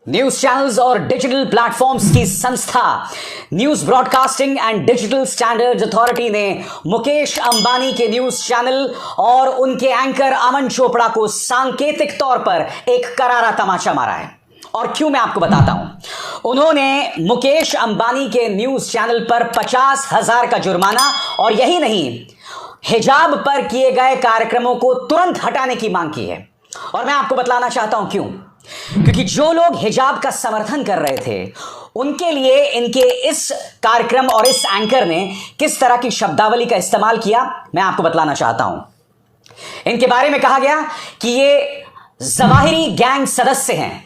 News channels और digital platforms की संस्था news broadcasting and digital standards authority ने मुकेश अंबानी के न्यूज चैनल और उनके एंकर अमन चोपड़ा को सांकेतिक तौर पर एक करारा तमाचा मारा है। और क्यों, मैं आपको बताता हूं। उन्होंने मुकेश अंबानी के न्यूज चैनल पर 50,000 का जुर्माना और यही नहीं, हिजाब पर किए गए कार्यक्रमों को तुरंत हटाने की मांग की है। और मैं आपको बतलाना चाहता हूं क्यों। क्योंकि जो लोग हिजाब का समर्थन कर रहे थे, उनके लिए इनके इस कार्यक्रम और इस एंकर ने किस तरह की शब्दावली का इस्तेमाल किया, मैं आपको बतलाना चाहता हूं। इनके बारे में कहा गया कि ये जवाहिरी गैंग सदस्य हैं।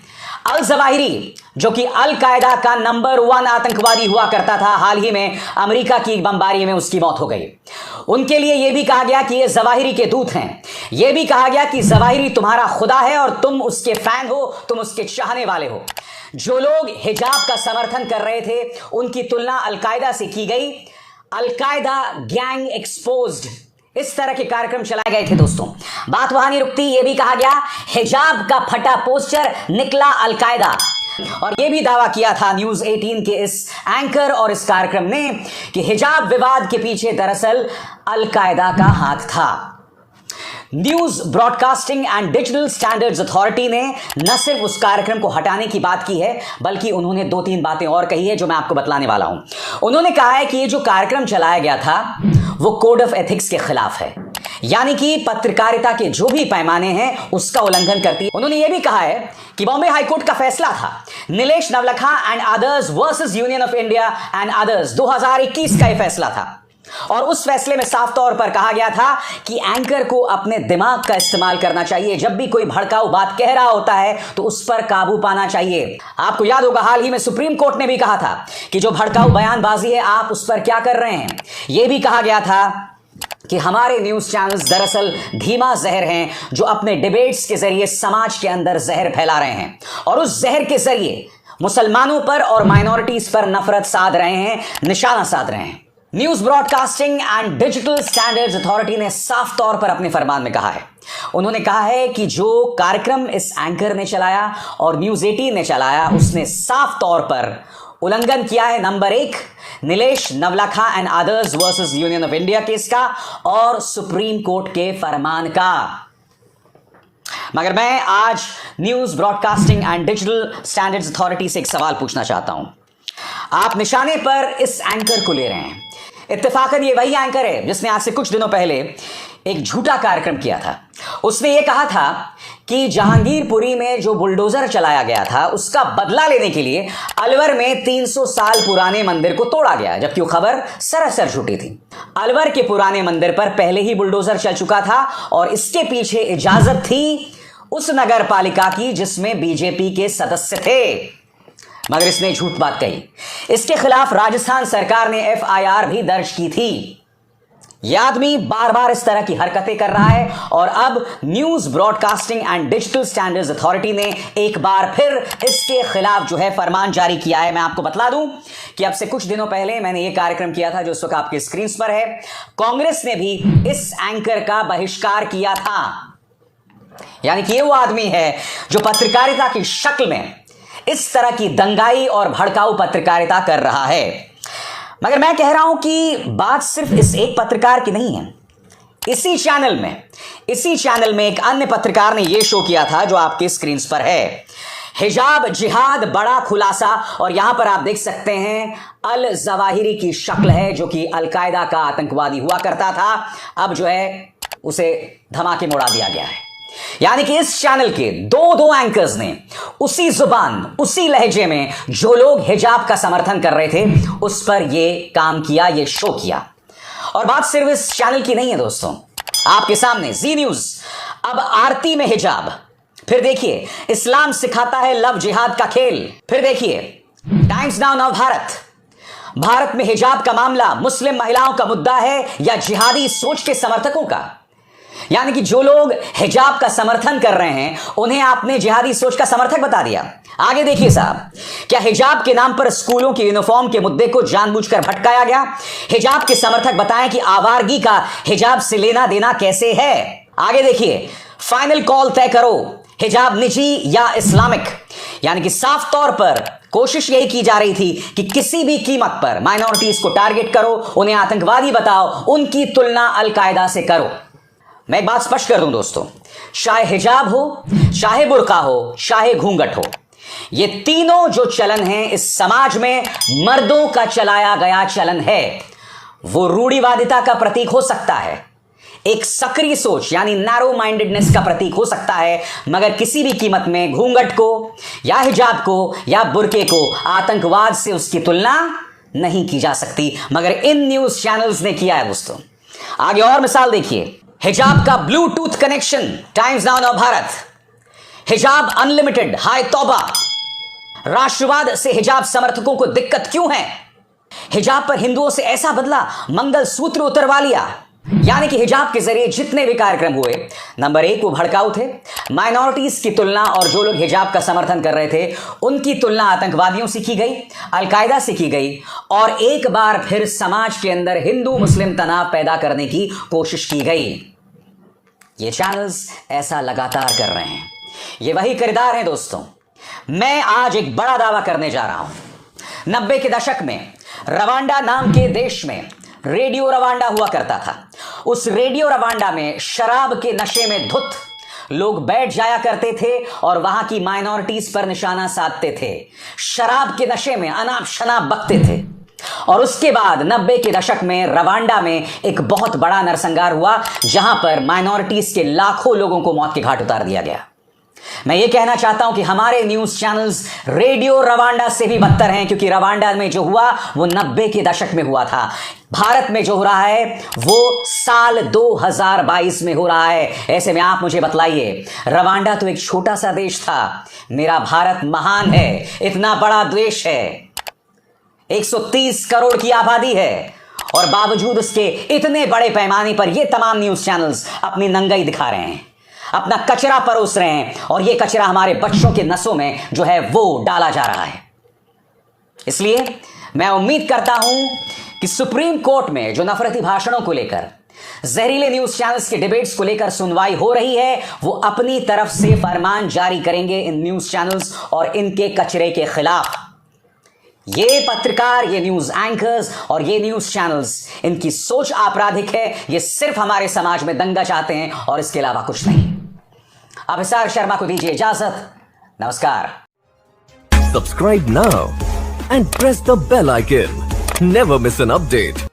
अल जवाहिरी, जो कि अल कायदा का नंबर 1 आतंकवादी हुआ करता था, हाल ही में अमेरिका की बमबारी में उसकी मौत हो गई। उनके लिए यह भी कहा गया कि ये जवाहिरी के दूत हैं। यह भी कहा गया कि जवाहिरी तुम्हारा खुदा है और तुम उसके फैन हो, तुम उसके चाहने वाले हो। जो लोग हिजाब का समर्थन कर रहे थे, उनकी तुलना अल कायदा से की गई। अल कायदा गैंग एक्सपोज्ड, इस तरह के कार्यक्रम चलाए गए थे। दोस्तों, बात वहां नहीं रुकती। यह भी कहा गया हिजाब का फटा पोस्टर निकला अल कायदा। और यह भी दावा किया था न्यूज 18 के इस एंकर और इस कार्यक्रम ने कि हिजाब विवाद के पीछे दरअसल अल कायदा का हाथ था। News broadcasting and digital standards authority ने न सिर्फ उस कार्यक्रम को हटाने की बात की है, बल्कि उन्होंने 2-3 बातें और कही है जो मैं आपको बतलाने वाला हूं। उन्होंने कहा है कि ये जो कार्यक्रम चलाया गया था वो कोड ऑफ एथिक्स के खिलाफ है, यानी कि पत्रकारिता के जो भी पैमाने हैं उसका उल्लंघन करती है। उन्होंने यह भी कहा है कि बॉम्बे हाईकोर्ट का फैसला था Nilesh Navlakha and others versus union of India and others 2021 का यह फैसला था। और उस फैसले में साफ तौर पर कहा गया था कि एंकर को अपने दिमाग का इस्तेमाल करना चाहिए। जब भी कोई भड़काऊ बात कह रहा होता है तो उस पर काबू पाना चाहिए। आपको याद होगा, हाल ही में सुप्रीम कोर्ट ने भी कहा था कि जो भड़काऊ बयानबाजी है आप उस पर क्या कर रहे हैं। यह भी कहा गया था कि हमारे न्यूज चैनल्स दरअसल धीमा जहर हैं, जो अपने डिबेट्स के जरिए समाज के अंदर जहर फैला रहे हैं और उस जहर के जरिए मुसलमानों पर और माइनॉरिटीज पर नफरत साध रहे हैं, निशाना साध रहे हैं। News broadcasting and digital standards authority ने साफ तौर पर अपने फरमान में कहा है, उन्होंने कहा है कि जो कार्यक्रम इस एंकर ने चलाया और न्यूज 18 ने चलाया, उसने साफ तौर पर उल्लंघन किया है number 1 Nilesh Navlakha and others versus union of India case का और सुप्रीम कोर्ट के फरमान का। मगर मैं आज news broadcasting and digital standards authority से एक सवाल पूछना चाहता हूं। आप निशाने पर इस एंकर को ले रहे हैं। इत्तेफाकन ये वही एंकर है जिसने आज से कुछ दिनों पहले एक झूठा कार्यक्रम किया था। उसने ये कहा था कि जहांगीरपुरी में जो बुलडोजर चलाया गया था उसका बदला लेने के लिए अलवर में 300 साल पुराने मंदिर को तोड़ा गया, जबकि वो खबर सरासर झूठी थी। अलवर के पुराने मंदिर पर पहले ही बुलडोजर चल चुका था और इसके पीछे इजाजत थी उस नगर पालिका की जिसमें बीजेपी के सदस्य थे। मगर इसने झूठ बात कही। इसके खिलाफ राजस्थान सरकार ने FIR भी दर्ज की थी। यह आदमी बार बार इस तरह की हरकतें कर रहा है और अब news broadcasting and digital standards authority ने एक बार फिर इसके खिलाफ जो है फरमान जारी किया है। मैं आपको बतला दूं कि अब से कुछ दिनों पहले मैंने यह कार्यक्रम किया था जो इस वक्त आपके स्क्रीन पर है। कांग्रेस ने भी इस एंकर का बहिष्कार किया था। यानी कि ये वो आदमी है जो पत्रकारिता की शक्ल में इस तरह की दंगाई और भड़काऊ पत्रकारिता कर रहा है। मगर मैं कह रहा हूं कि बात सिर्फ इस एक पत्रकार की नहीं है। इसी चैनल में एक अन्य पत्रकार ने यह शो किया था जो आपके स्क्रीन पर है, हिजाब जिहाद बड़ा खुलासा। और यहां पर आप देख सकते हैं अल जवाहिरी की शक्ल है जो कि अल कायदा का आतंकवादी हुआ करता था। अब जो है उसे धमाके में उड़ा दिया गया है। यानी कि इस चैनल के दो एंकर्स ने उसी जुबान, उसी लहजे में जो लोग हिजाब का समर्थन कर रहे थे उस पर यह काम किया, यह शो किया। और बात सिर्फ इस चैनल की नहीं है दोस्तों, आपके सामने जी न्यूज अब आरती में हिजाब, फिर देखिए इस्लाम सिखाता है लव जिहाद का खेल, फिर देखिए टाइम्स नाउ भारत में हिजाब का मामला मुस्लिम महिलाओं का मुद्दा है या जिहादी सोच के समर्थकों का। यानी कि जो लोग हिजाब का समर्थन कर रहे हैं उन्हें आपने जिहादी सोच का समर्थक बता दिया। आगे देखिए साहब, क्या हिजाब के नाम पर स्कूलों के यूनिफॉर्म के मुद्दे को जानबूझकर भटकाया गया? हिजाब के समर्थक बताएं कि आवारगी का हिजाब से लेना देना कैसे है। आगे देखिए, फाइनल कॉल तय करो, हिजाब निजी या इस्लामिक, यानी कि साफ तौर पर कोशिश यही की जा रही थी कि किसी भी कीमत पर माइनॉरिटीज को टारगेट करो, उन्हें आतंकवादी बताओ, उनकी तुलना अलकायदा से करो। मैं एक बात स्पष्ट कर दूं दोस्तों, चाहे हिजाब हो, चाहे बुर्का हो, चाहे घूंघट हो, ये तीनों जो चलन हैं इस समाज में मर्दों का चलाया गया चलन है। वो रूढ़िवादिता का प्रतीक हो सकता है, एक सक्रिय सोच यानी नैरो माइंडेडनेस का प्रतीक हो सकता है, मगर किसी भी कीमत में घूंघट को या हिजाब को या बुर्के को आतंकवाद से उसकी तुलना नहीं की जा सकती, मगर इन न्यूज चैनल्स ने किया है दोस्तों। आगे और मिसाल देखिए, हिजाब का ब्लूटूथ कनेक्शन, टाइम्स नाउ नव भारत। हिजाब अनलिमिटेड, हाय तौबा। राष्ट्रवाद से हिजाब समर्थकों को दिक्कत क्यों है? हिजाब पर हिंदुओं से ऐसा बदला, मंगलसूत्र उतरवा लिया। यानी कि हिजाब के जरिए जितने भी कार्यक्रम हुए, नंबर 1 वो भड़काऊ थे, माइनॉरिटीज की तुलना, और जो लोग हिजाब का समर्थन कर रहे थे उनकी तुलना आतंकवादियों से की गई, अलकायदा से की गई, और एक बार फिर समाज के अंदर हिंदू मुस्लिम तनाव पैदा करने की कोशिश की गई। ये चैनल्स ऐसा लगातार कर रहे हैं, ये वही किरदार हैं दोस्तों। मैं आज एक बड़ा दावा करने जा रहा हूं। 90 के दशक में रवांडा नाम के देश में रेडियो रवांडा हुआ करता था। उस रेडियो रवांडा में शराब के नशे में धुत लोग बैठ जाया करते थे और वहां की माइनॉरिटीज पर निशाना साधते थे, शराब के नशे में अनाप शनाप बकते थे। और उसके बाद 90 के दशक में रवांडा में एक बहुत बड़ा नरसंहार हुआ, जहां पर माइनॉरिटीज के लाखों लोगों को मौत के घाट उतार दिया गया। मैं ये कहना चाहता हूं कि हमारे न्यूज चैनल्स रेडियो रवांडा से भी बदतर हैं, क्योंकि रवांडा में जो हुआ वो 90 के दशक में हुआ था। भारत में जो हो रहा है वो साल 2022 में हो रहा है। ऐसे में आप मुझे बतलाइए, रवांडा तो एक छोटा सा देश था, मेरा भारत महान है, इतना बड़ा देश है, 130 करोड़ की आबादी है, और बावजूद उसके इतने बड़े पैमाने पर ये तमाम न्यूज चैनल्स अपनी नंगाई दिखा रहे हैं, अपना कचरा परोस रहे हैं, और ये कचरा हमारे बच्चों के नसों में जो है वो डाला जा रहा है। इसलिए मैं उम्मीद करता हूं कि सुप्रीम कोर्ट में जो नफरती भाषणों को लेकर, जहरीले न्यूज चैनल्स के डिबेट्स को लेकर सुनवाई हो रही है, वो अपनी तरफ से फरमान जारी करेंगे इन न्यूज चैनल्स और इनके कचरे के खिलाफ। ये पत्रकार, ये न्यूज एंकर्स और ये न्यूज चैनल्स, इनकी सोच आपराधिक है। ये सिर्फ हमारे समाज में दंगा चाहते हैं और इसके अलावा कुछ नहीं। अभिसार शर्मा को दीजिए इजाजत। नमस्कार। Subscribe now and press the bell icon. Never miss an update.